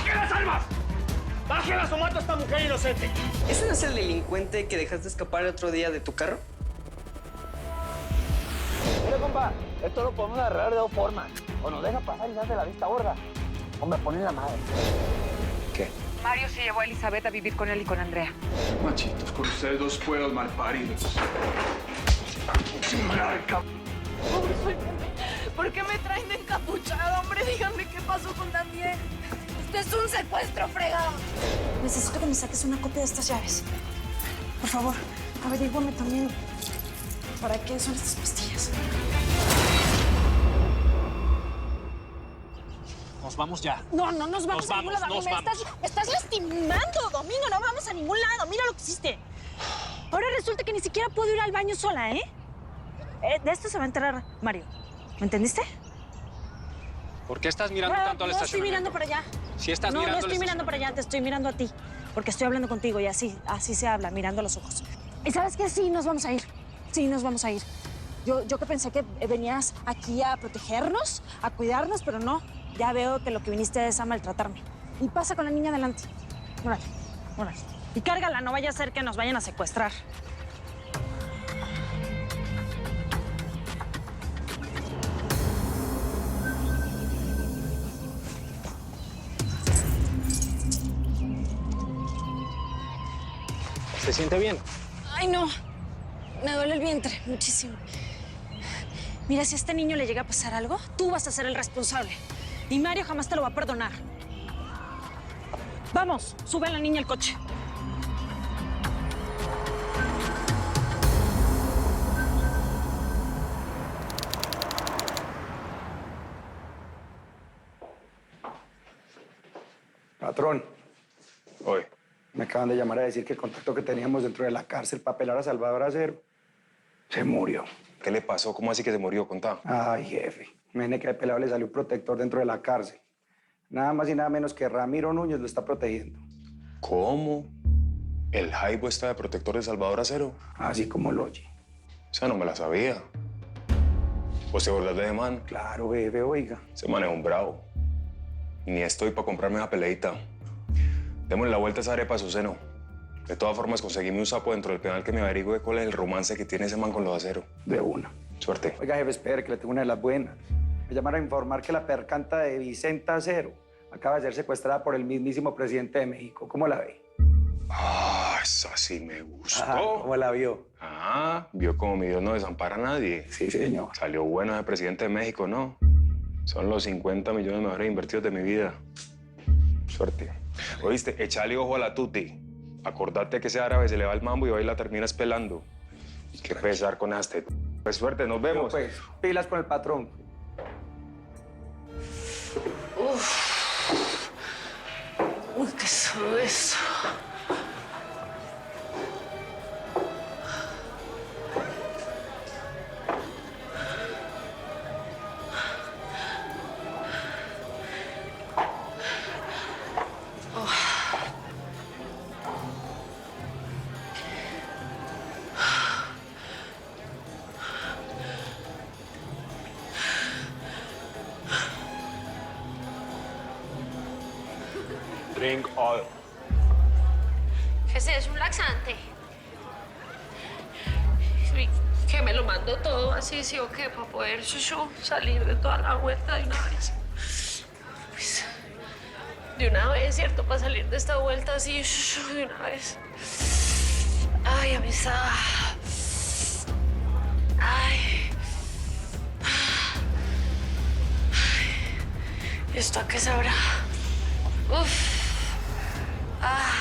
¡Bájelas, almas! ¡Bájelas o mato a esta mujer inocente! ¿Ese no es el delincuente que dejaste escapar el otro día de tu carro? Mira, compa, esto lo podemos arreglar de dos formas. O nos deja pasar y se hace la vista gorda. Hombre, ponen la madre. ¿Qué? Mario se llevó a Elizabeth a vivir con él y con Andrea. Machitos, con ustedes dos pueblos malparidos. ¿Por qué me traen encapuchado, hombre? Díganme qué pasó con Daniel. Esto es un secuestro, fregado. Necesito que me saques una copia de estas llaves. Por favor, averígüame también para qué son estas pastillas. Nos vamos ya. No, no nos vamos a ningún lado. Nos Me vamos. estás lastimando, Domingo. No vamos a ningún lado. Mira lo que hiciste. Ahora resulta que ni siquiera puedo ir al baño sola, ¿eh? De esto se va a enterar Mario. ¿Me entendiste? ¿Por qué estás mirando tanto al No estoy mirando estacionamiento? para allá. Si estás No, mirando no estoy mirando para allá. Te estoy mirando a ti. Porque estoy hablando contigo y así se habla, mirando a los ojos. ¿Y sabes qué? Sí, nos vamos a ir. Sí, nos vamos a ir. Yo que pensé que venías aquí a protegernos, a cuidarnos, pero no. Ya veo que lo que viniste es a maltratarme. Y pasa con la niña adelante. Órale, órale. Y cárgala, no vaya a ser que nos vayan a secuestrar. ¿Se siente bien? Ay, no. Me duele el vientre muchísimo. Mira, si a este niño le llega a pasar algo, tú vas a ser el responsable. Y Mario jamás te lo va a perdonar. Vamos, sube a la niña al coche. Patrón, Oye, me acaban de llamar a decir que el contacto que teníamos dentro de la cárcel para pelar a Salvador Acero se murió. ¿Qué le pasó? ¿Cómo así que se murió? Contá. Ay, jefe. Imagínate que al pelado le salió un protector dentro de la cárcel. Nada más y nada menos que Ramiro Núñez lo está protegiendo. ¿Cómo? ¿El Jaibo está de protector de Salvador Acero? Así como lo oye. O sea, no me la sabía. ¿Vos te acordás de ese man? Claro, jefe, oiga. Ese man es un bravo. Y ni estoy para comprarme una peleita. Démosle la vuelta a esa arepa a su seno. De todas formas, conseguíme un sapo dentro del penal que me averigüe cuál es el romance que tiene ese man con los Acero. De una. Suerte. Oiga, jefe, espere, que le tengo una de las buenas. Me llamaron a informar que la percanta de Vicenta Acero acaba de ser secuestrada por el mismísimo presidente de México. ¿Cómo la ve? Ah, esa sí me gustó. Ajá, ¿cómo la vio? Ah, vio como mi Dios no desampara a nadie. Sí, señor. Salió bueno ese presidente de México, ¿no? Son los 50 millones mejores invertidos de mi vida. Suerte. Oíste, echale ojo a la tuti. Acordate que ese árabe se le va el mambo y va y la terminas pelando. Qué pesar con este. Pues suerte, nos vemos. Pues, pilas con el patrón. Uy, qué solo eso. Drink all. Ese es un laxante. Y que me lo mando todo así, sí o qué, para poder salir de toda la vuelta de una vez. Pues, de una vez, ¿cierto? Para salir de esta vuelta así, de una vez. Ay, amistad. Ay. Ay. ¿Esto a qué sabrá? Uf. Ah.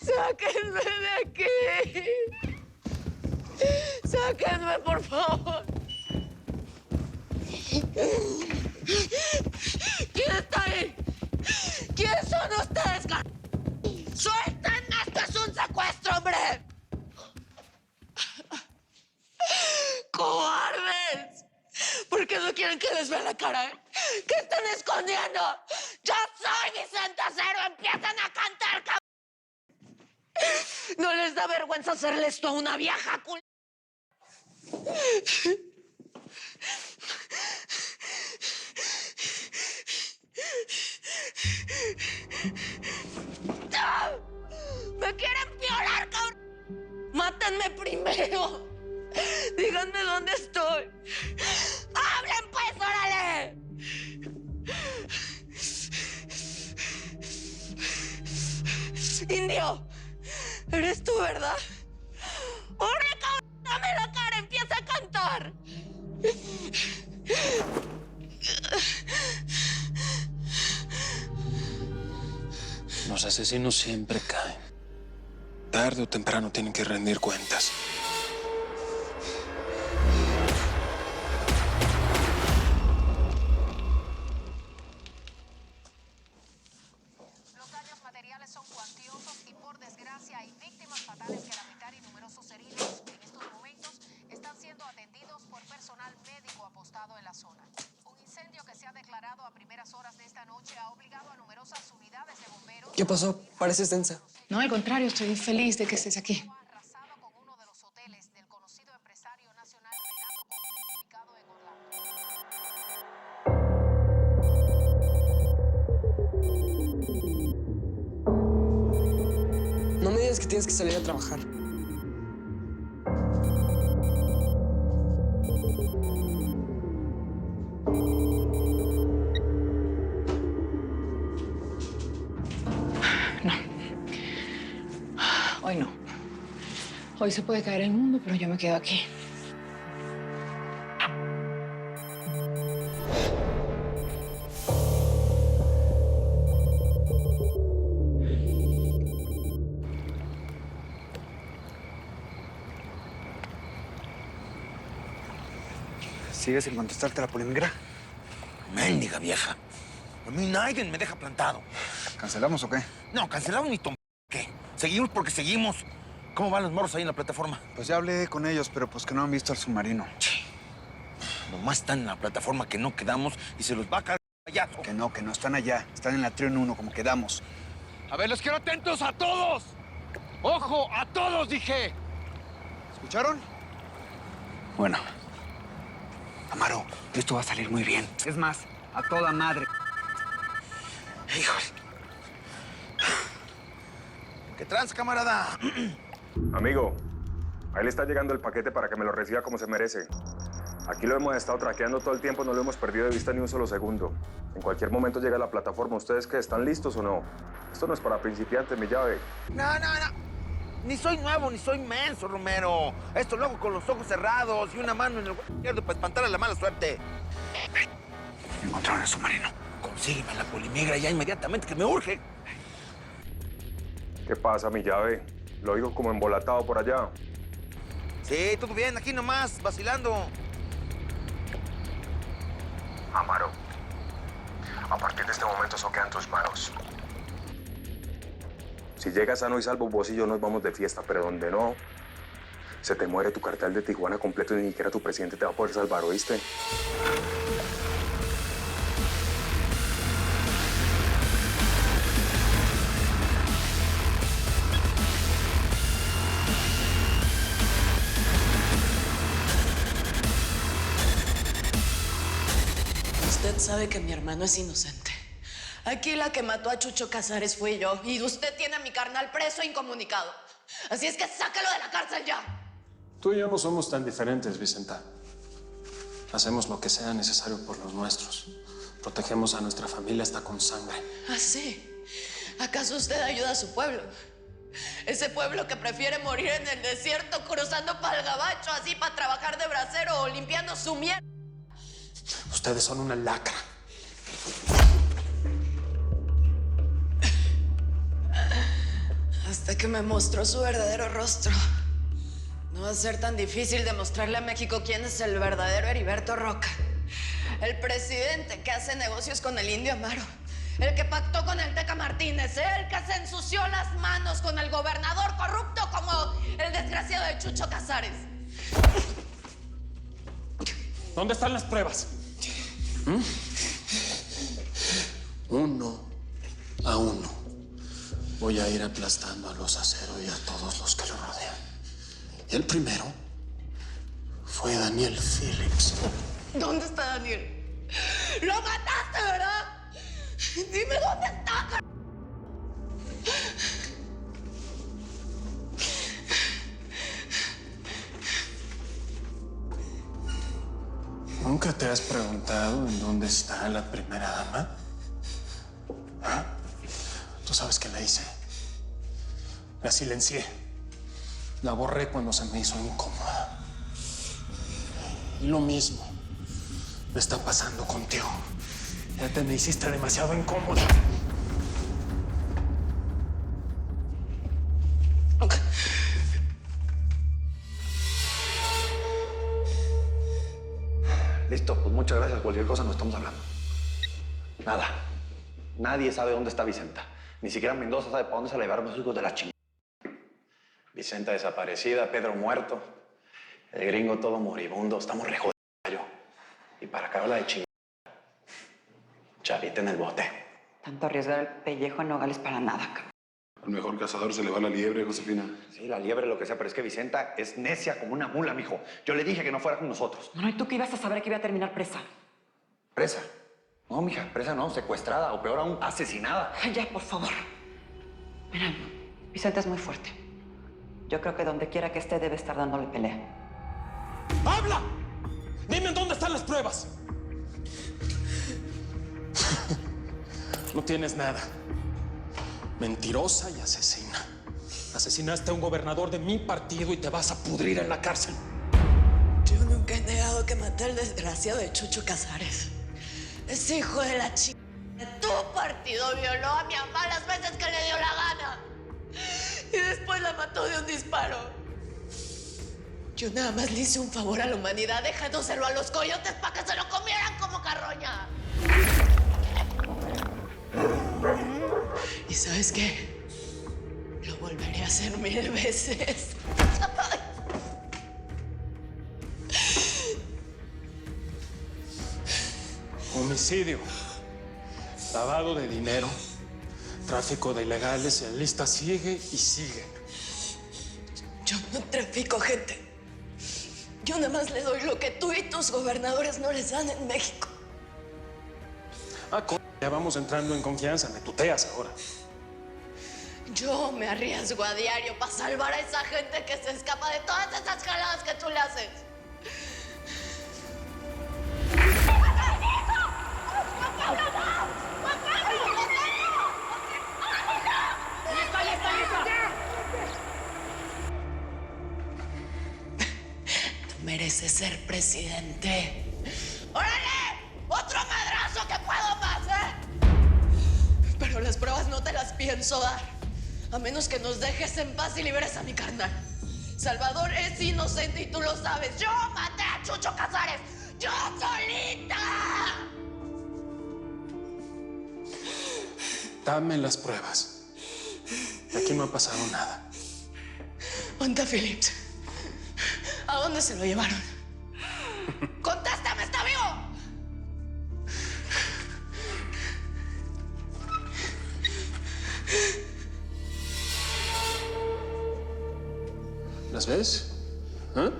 ¡Sáquenme de aquí! ¡Sáquenme, por favor! ¿Quién está ahí? ¿Quién son ustedes, car...? ¡Suéltenme! ¡Esto es un secuestro, hombre! ¡Cobardes! ¿Por qué no quieren que les vea la cara, eh? ¿Qué están escondiendo? ¡Yo soy Vicente Acero! ¡Empiezan a cantar, cabrón! ¿No les da vergüenza hacerle esto a una vieja cul...? ¡Me quieren violar, cabrón! ¡Mátenme primero! Díganme dónde estoy. ¡Hablen, pues, órale! Indio, eres tú, ¿verdad? ¡Órale, cabrón! ¡Dame la cara! ¡Empieza a cantar! Los asesinos siempre caen. Tarde o temprano tienen que rendir cuentas. Los daños materiales son cuantiosos y, por desgracia, hay víctimas fatales que lamentar y numerosos heridos. En estos momentos están siendo atendidos por personal médico apostado en la zona. Un incendio que se ha declarado a primeras horas de esta noche ha obligado a numerosas unidades de bomberos. ¿Qué pasó? Pareces tensa. No, al contrario, estoy feliz de que estés aquí. Arrasado con uno de los hoteles del conocido empresario nacional Renato Conde, ubicado en Orlando. No me digas que tienes que salir a trabajar. Hoy no. Hoy se puede caer el mundo, pero yo me quedo aquí. ¿Sigues sin contestarte a la polinegra? Mendiga vieja. A mí nadie me deja plantado. ¿Cancelamos o qué? No, cancelamos ni ¿qué? Seguimos porque seguimos. ¿Cómo van los morros ahí en la plataforma? Pues ya hablé con ellos, pero pues que no han visto al submarino. Nomás están en la plataforma que no quedamos y se los va a caer el payaso. Que no están allá. Están en la trio en 1, como quedamos. A ver, los quiero atentos a todos. ¡Ojo, a todos, dije! ¿Escucharon? Bueno. Amaro, esto va a salir muy bien. Es más, a toda madre. Híjole. ¿Qué trans, camarada? Amigo, ahí le está llegando el paquete para que me lo reciba como se merece. Aquí lo hemos estado traqueando todo el tiempo, no lo hemos perdido de vista ni un solo segundo. En cualquier momento llega la plataforma. ¿Ustedes qué? ¿Están listos o no? Esto no es para principiantes, mi llave. No. Ni soy nuevo, ni soy menso, Romero. Esto lo hago con los ojos cerrados y una mano en el izquierdo para espantar a la mala suerte. Encontraron el submarino. Consígueme la polinegra ya inmediatamente, que me urge. ¿Qué pasa, mi llave? Lo oigo como embolatado por allá. Sí, todo bien, aquí nomás, vacilando. Amaro, a partir de este momento eso queda en tus manos. Si llegas sano y salvo, vos y yo nos vamos de fiesta, pero donde no, se te muere tu cartel de Tijuana completo y ni siquiera tu presidente te va a poder salvar, ¿oíste? Usted sabe que mi hermano es inocente. Aquí la que mató a Chucho Casares fui yo. Y usted tiene a mi carnal preso e incomunicado. Así es que sácalo de la cárcel ya. Tú y yo no somos tan diferentes, Vicenta. Hacemos lo que sea necesario por los nuestros. Protegemos a nuestra familia hasta con sangre. ¿Ah, sí? ¿Acaso usted ayuda a su pueblo? Ese pueblo que prefiere morir en el desierto cruzando para el gabacho así para trabajar de bracero o limpiando su mierda. Ustedes son una lacra. Hasta que me mostró su verdadero rostro. No va a ser tan difícil demostrarle a México quién es el verdadero Heriberto Roca. El presidente que hace negocios con el Indio Amaro. El que pactó con el Teca Martínez. El que se ensució las manos con el gobernador corrupto como el desgraciado de Chucho Casares. ¿Dónde están las pruebas? Uno a uno. Voy a ir aplastando a los Acero y a todos los que lo rodean. El primero fue Fue Daniel Phillips. ¿Dónde está Daniel? ¡Lo mataste, verdad! Dime dónde está, car... ¿Nunca te has preguntado en dónde está la primera dama? ¿Ah? Tú sabes que la hice. La silencié. La borré cuando se me hizo incómoda. Y lo mismo me está pasando contigo. Ya te me hiciste demasiado incómoda. Listo, pues muchas gracias. Cualquier cosa nos estamos hablando. Nada. Nadie sabe dónde está Vicenta. Ni siquiera Mendoza sabe para dónde se la llevaron los hijos de la chingada. Vicenta desaparecida, Pedro muerto, el gringo todo moribundo. Estamos re jodidos. Y para acabarla de chingada, Chavita en el bote. Tanto arriesgar el pellejo en Nogales para nada, cabrón. Al mejor cazador se le va la liebre, Josefina. Sí, la liebre, lo que sea, pero es que Vicenta es necia como una mula, mijo. Yo le dije que no fuera con nosotros. Bueno, ¿y tú qué ibas a saber que iba a terminar presa? ¿Presa? No, mija, presa no, secuestrada o peor aún, asesinada. Ay, ya, por favor. Mira, Vicenta es muy fuerte. Yo creo que donde quiera que esté debe estar dándole pelea. ¡Habla! Dime en dónde están las pruebas. No tienes nada. Mentirosa y asesina. Asesinaste a un gobernador de mi partido y te vas a pudrir en la cárcel. Yo nunca he negado que maté al desgraciado de Chucho Casares. Ese hijo de la chica de tu partido violó a mi mamá las veces que le dio la gana. Y después la mató de un disparo. Yo nada más le hice un favor a la humanidad dejándoselo a los coyotes para que se lo comieran como carroña. ¿Y sabes qué? Lo volveré a hacer 1000 veces. Homicidio, lavado de dinero, tráfico de ilegales, y la lista sigue y sigue. Yo no trafico gente. Yo nada más le doy lo que tú y tus gobernadores no les dan en México. Ya vamos entrando en confianza, me tuteas ahora. Yo me arriesgo a diario para salvar a esa gente que se escapa de todas esas jaladas que tú le haces. Tú mereces ser presidente. ¡Órale! ¡Otro madrazo que puedo más, Pero las pruebas no te las pienso dar. A menos que nos dejes en paz y liberes a mi carnal. Salvador es inocente y tú lo sabes. ¡Yo maté a Chucho Casares! ¡Yo solita! Dame las pruebas. Aquí no ha pasado nada. ¿Dónde está Phillips? ¿A dónde se lo llevaron? ¡Contéstame! ¡Está vivo! ¿Las ves? ¿Ah?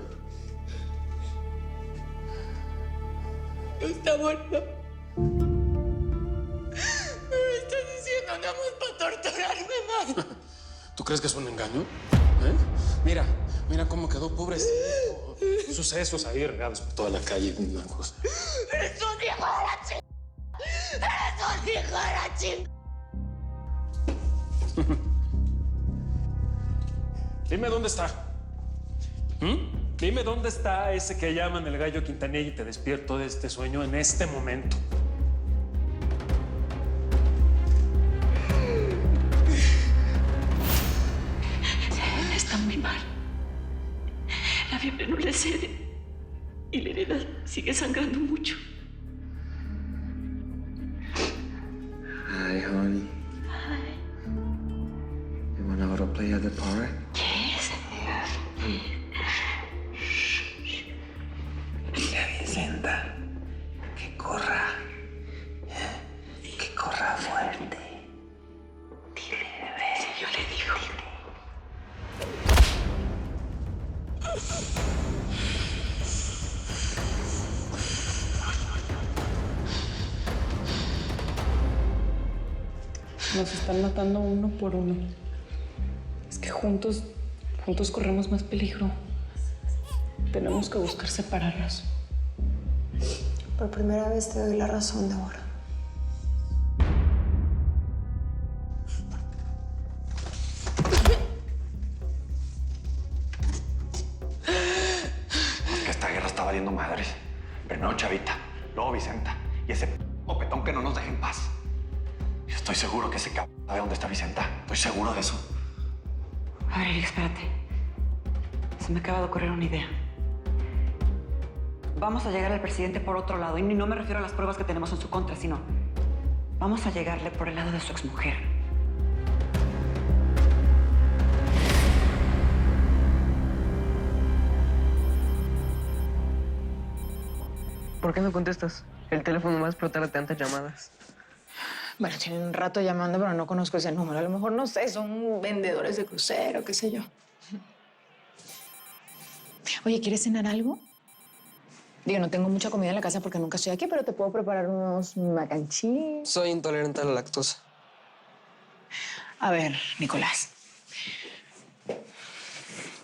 Está muerto. Me lo estás diciendo nada más para torturarme más. ¿Tú crees que es un engaño? Mira cómo quedó pobrecito. Sucesos ahí regados por toda la calle. Una cosa. ¡Eres un hijo de la chingada! ¡Eres un hijo de la chingada! Dime dónde está. Dime dónde está ese que llaman el gallo Quintanilla y te despierto de este sueño en este momento. Está muy mal. La fiebre no le cede. Y la herida sigue sangrando mucho. Hi, honey. Hi. You wanna go to play at the park? Yes. Dile a Vicenta que corra. Que corra fuerte. Dile, bebé. Sí, yo le digo. Dile. Nos están matando uno por uno. Es que juntos corremos más peligro. Tenemos que buscar separarnos. Por primera vez te doy la razón, Deborah. Que esta guerra está valiendo madres. Primero Chavita, luego Vicenta y ese petón que no nos deja en paz. Y estoy seguro que ese cabrón sabe dónde está Vicenta. Estoy seguro de eso. A ver, Eric, espérate. Se me acaba de ocurrir una idea. Vamos a llegar al presidente por otro lado. Y no me refiero a las pruebas que tenemos en su contra, sino vamos a llegarle por el lado de su exmujer. ¿Por qué no contestas? El teléfono va a explotar de tantas llamadas. Bueno, tienen un rato llamando, pero no conozco ese número. A lo mejor, no sé, son vendedores de crucero, qué sé yo. Oye, ¿quieres cenar algo? Digo, no tengo mucha comida en la casa porque nunca estoy aquí, pero te puedo preparar unos mac and cheese. Soy intolerante a la lactosa. A ver, Nicolás.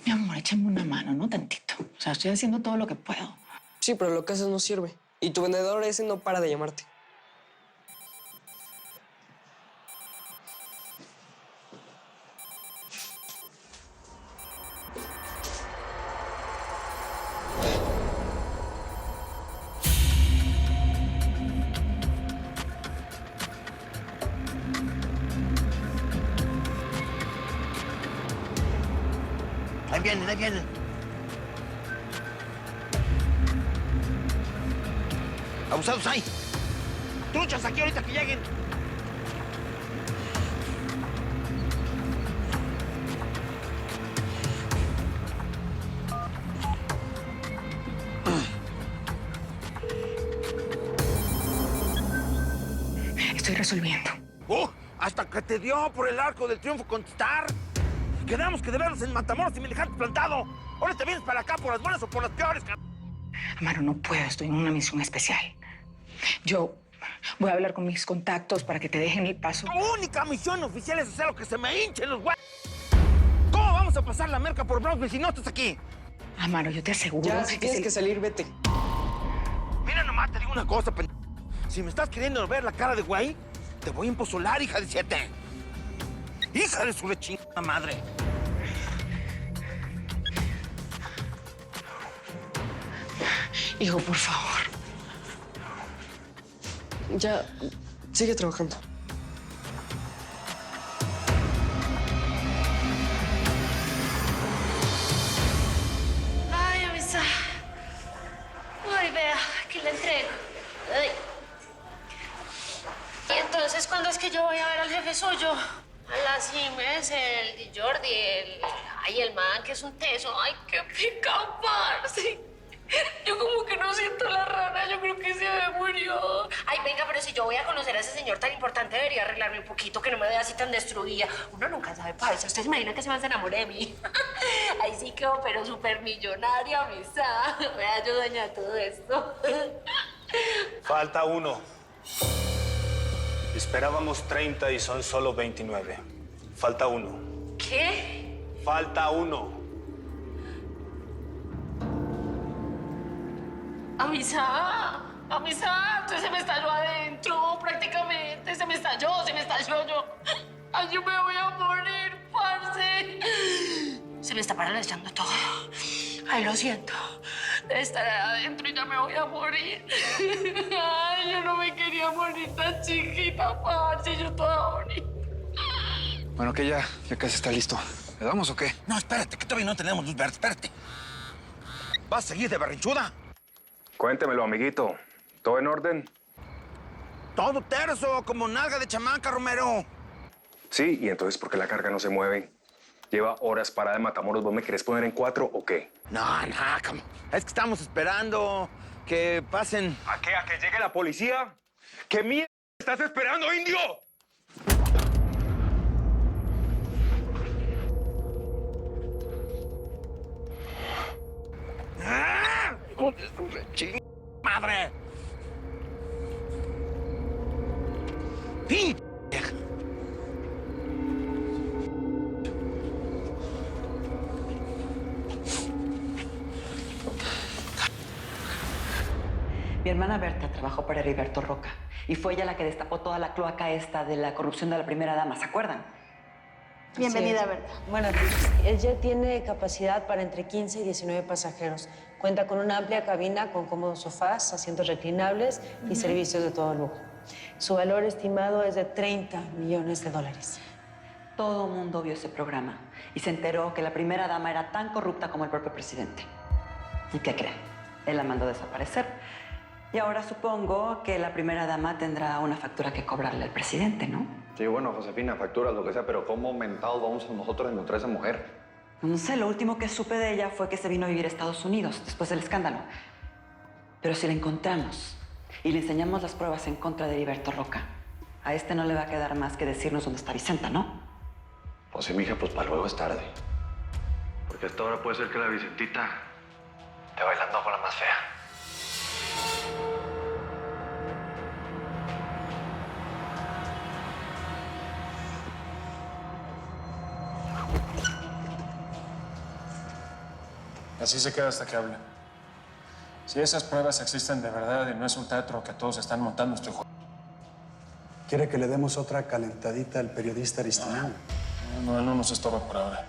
Mi amor, échame una mano, ¿no? Tantito. O sea, estoy haciendo todo lo que puedo. Sí, pero lo que haces no sirve. Y tu vendedor ese no para de llamarte. Ahí vienen, ahí vienen. Abusados hay. Truchas aquí ahorita que lleguen. Estoy resolviendo. Hasta que te dio por el Arco del Triunfo contestar. Quedamos que de verlos en Matamoros y me dejaste plantado. Ahora te vienes para acá por las buenas o por las peores, Amaro, no puedo. Estoy en una misión especial. Yo voy a hablar con mis contactos para que te dejen el paso. Tu única misión oficial es hacer lo que se me hinchen los güeyes. ¿Cómo vamos a pasar la merca por Brownsville si no estás aquí? Amaro, yo te aseguro Ya, si tienes que salir, vete. Mira nomás, te digo una cosa, Si me estás queriendo ver la cara de güey, te voy a empozolar, hija de 7. Hija de su rechingada madre. Hijo, por favor. Ya, sigue trabajando. Ay, Amisa. Ay, vea, aquí le entrego. Ay. Y entonces, ¿cuándo es que yo voy a ver al jefe suyo? A las Jiménez, el Di Jordi, el man que es un teso. Ay, qué pica, parce. Yo como que no siento la rana, yo creo que se me murió. Ay, venga, pero si yo voy a conocer a ese señor tan importante, debería arreglarme un poquito, que no me vea así tan destruida. Uno nunca sabe, parce. ¿Usted se imagina que se me enamore de mí? Ahí sí quedó, pero súper millonaria, Misa. Vea, yo dueña de todo esto. Falta uno. Esperábamos 30 y son solo 29. Falta uno. ¿Qué? Falta uno. Amisa, entonces se me estalló adentro, prácticamente, se me estalló yo. Ay, yo me voy a morir, parce. Se me está paralizando todo. Ay, lo siento. Debe estar adentro y ya me voy a morir. Ay, yo no me quería morir tan chiquita, parce, yo toda bonita. Bueno, que ya casi está listo. ¿Le damos o qué? No, espérate, que todavía no tenemos luz verde, espérate. ¿Vas a seguir de berrinchuda? Cuéntemelo, amiguito. ¿Todo en orden? Todo terso, como nalga de chamaca, Romero. Sí, y entonces, ¿por qué la carga no se mueve? Lleva horas parada en Matamoros. ¿Vos me querés poner en 4 o qué? No, como... Es que estamos esperando que pasen... ¿A qué? ¿A que llegue la policía? ¿Qué mierda estás esperando, indio? ¡Ah! ¡Hijo de su rechín... madre! ¡Pin! Mi hermana Berta trabajó para Heriberto Roca y fue ella la que destapó toda la cloaca esta de la corrupción de la primera dama, ¿se acuerdan? Bienvenida, Berta. Buenas noches. El jet tiene capacidad para entre 15 y 19 pasajeros. Cuenta con una amplia cabina con cómodos sofás, asientos reclinables y servicios de todo lujo. Su valor estimado es de $30 millones. Todo el mundo vio ese programa y se enteró que la primera dama era tan corrupta como el propio presidente. ¿Y qué creen? Él la mandó desaparecer. Y ahora supongo que la primera dama tendrá una factura que cobrarle al presidente, ¿no? Sí, bueno, Josefina, facturas, lo que sea, pero ¿cómo mentados vamos a nosotros a encontrar a esa mujer? No sé, lo último que supe de ella fue que se vino a vivir a Estados Unidos después del escándalo. Pero si la encontramos y le enseñamos las pruebas en contra de Heriberto Roca, a este no le va a quedar más que decirnos dónde está Vicenta, ¿no? Pues sí, mija, pues para luego es tarde. Porque hasta ahora puede ser que la Vicentita esté bailando con la más fea. Así se queda hasta que hable. Si esas pruebas existen de verdad y no es un teatro que todos están montando, estoy jodido. ¿Quiere que le demos otra calentadita al periodista Aristimiano? No nos estorba por ahora.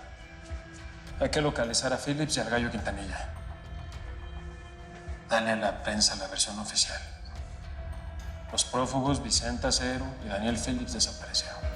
Hay que localizar a Phillips y al gallo Quintanilla. Dale a la prensa la versión oficial. Los prófugos Vicenta Cero y Daniel Phillips desaparecieron.